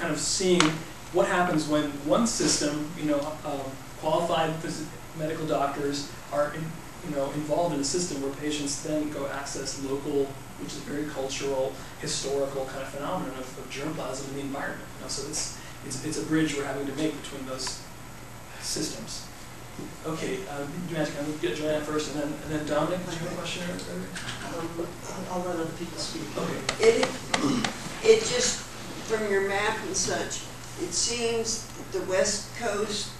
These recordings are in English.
kind of seeing what happens when one system, qualified medical doctors are involved in a system where patients then go access local, which is very cultural, historical kind of phenomenon of germplasm in the environment. So it's a bridge we're having to make between those systems. Okay, Magic, I'm going to get Joanna first, and then Dominic, did you have a question? I'll let other people speak. Okay. It just, from your map and such, it seems the West Coast,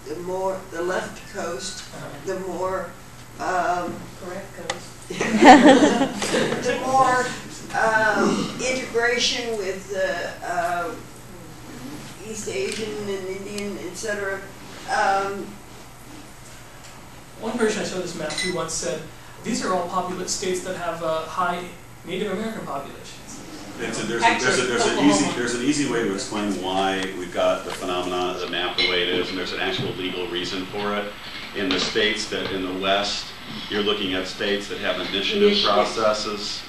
the left coast, the more correct coast. the more integration with East Asian and Indian, etc. One person I showed this map to once said, these are all populous states that have high Native American populations. There's an easy way to explain why we've got the phenomenon of the map the way it is, and there's an actual legal reason for it. In the states that in the West, you're looking at states that have initiative processes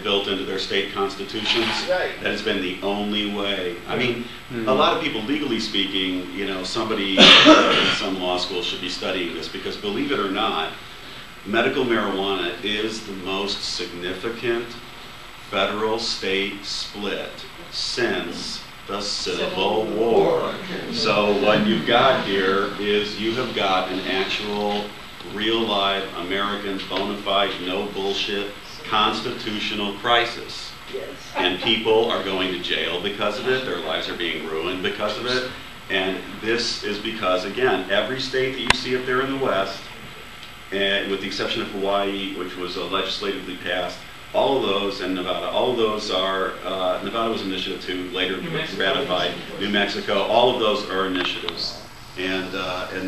built into their state constitutions. Right. That has been the only way. I mean, a lot of people, legally speaking, somebody in some law school should be studying this, because believe it or not, medical marijuana is the most significant federal state split since the Civil War. So what you've got here is you have got an actual real live American bona fide, no bullshit constitutional crisis. Yes. And people are going to jail because of it, their lives are being ruined because of it. And this is because, again, every state that you see up there in the West, and with the exception of Hawaii, which was legislatively passed, all of those, and Nevada, all of those are, Nevada was Initiative 2, later ratified, New Mexico, all of those are initiatives. And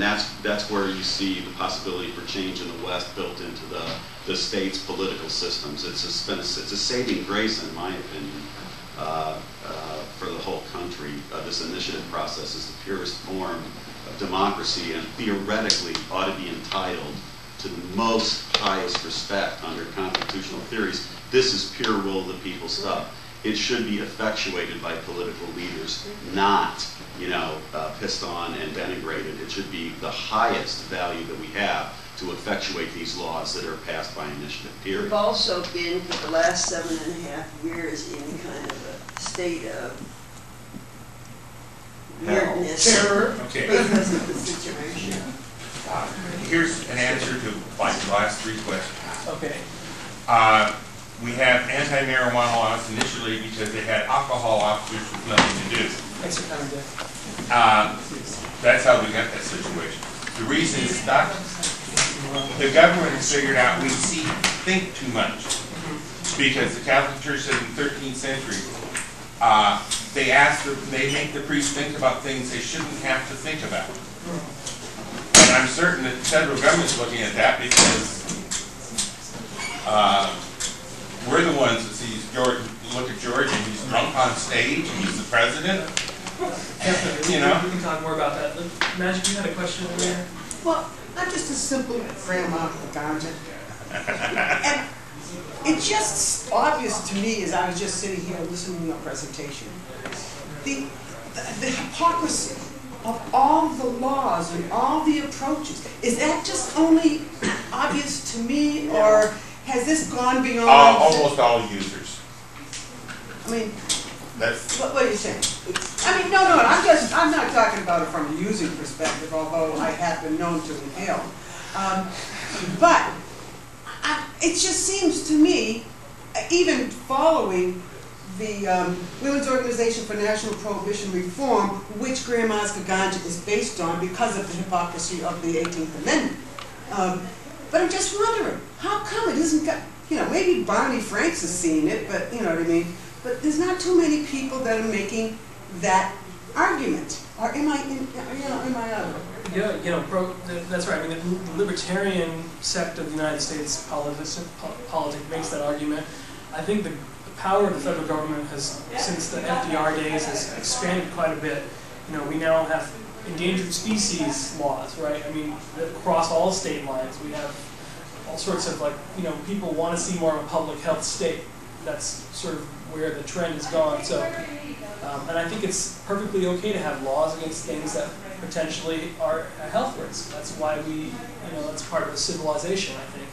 that's where you see the possibility for change in the West built into the state's political systems. It's a saving grace, in my opinion, for the whole country. This initiative process is the purest form of democracy, and theoretically ought to be entitled to the most highest respect under constitutional theories. This is pure will of the people stuff. It should be effectuated by political leaders, not pissed on and denigrated. It should be the highest value that we have to effectuate these laws that are passed by initiative, period. We've also been, for the last 7.5 years, in kind of a state of weirdness. Terror. Okay. Because of the situation. Here's an answer to the last 3 questions. Okay. We have anti-marijuana laws initially because they had alcohol officers with nothing to do. Thanks for coming, Dick. That's how we got that situation. The reason is that the government has figured out we think too much. Because the Catholic Church said in the 13th century, they make the priests think about things they shouldn't have to think about. And I'm certain that the federal government's looking at that because we're the ones that sees George. Look at George, and he's drunk on stage, and he's the president. We can talk more about that. Magic, you had a question earlier? Well, not just a simple grandma of ganja. And it's just obvious to me as I was just sitting here listening to your presentation, the hypocrisy of all the laws and all the approaches. Is that just only obvious to me, or has this gone beyond? Almost all users. I mean, that's what are you saying? I mean, no, I'm not talking about it from a using perspective, although I have been known to inhale. But it just seems to me, even following the Women's Organization for National Prohibition Reform, which Grandma's Ganja is based on because of the hypocrisy of the 18th Amendment. But I'm just wondering, how come it isn't got, maybe Barney Franks has seen it, but you know what I mean? But there's not too many people that are making that argument. Or am I out of it? Yeah, that's right. I mean, the libertarian sect of the United States politics makes that argument. I think the power of the federal government has, since the FDR days, has expanded quite a bit. We now have endangered species laws, right? I mean, across all state lines, we have all sorts of people want to see more of a public health state. That's sort of where the trend has gone. So And I think it's perfectly okay to have laws against things that potentially are a health risk. That's why we, that's part of a civilization, I think.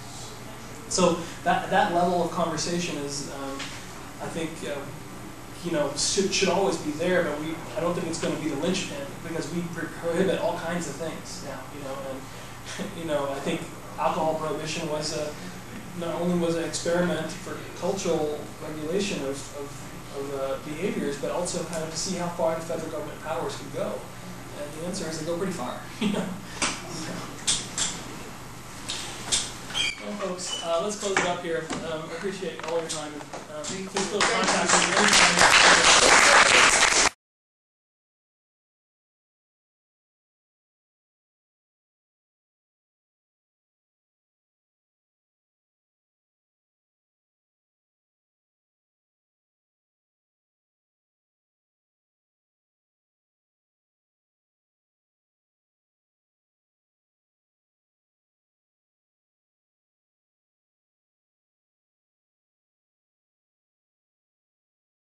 So that level of conversation is, I think, should always be there, but I don't think it's going to be the linchpin, because we prohibit all kinds of things now, and I think alcohol prohibition was not only was an experiment for cultural regulation of behaviors, but also kind of to see how far the federal government powers could go. And the answer is they go pretty far. Well, folks, let's close it up here. I appreciate all your time. Please feel contact me anytime.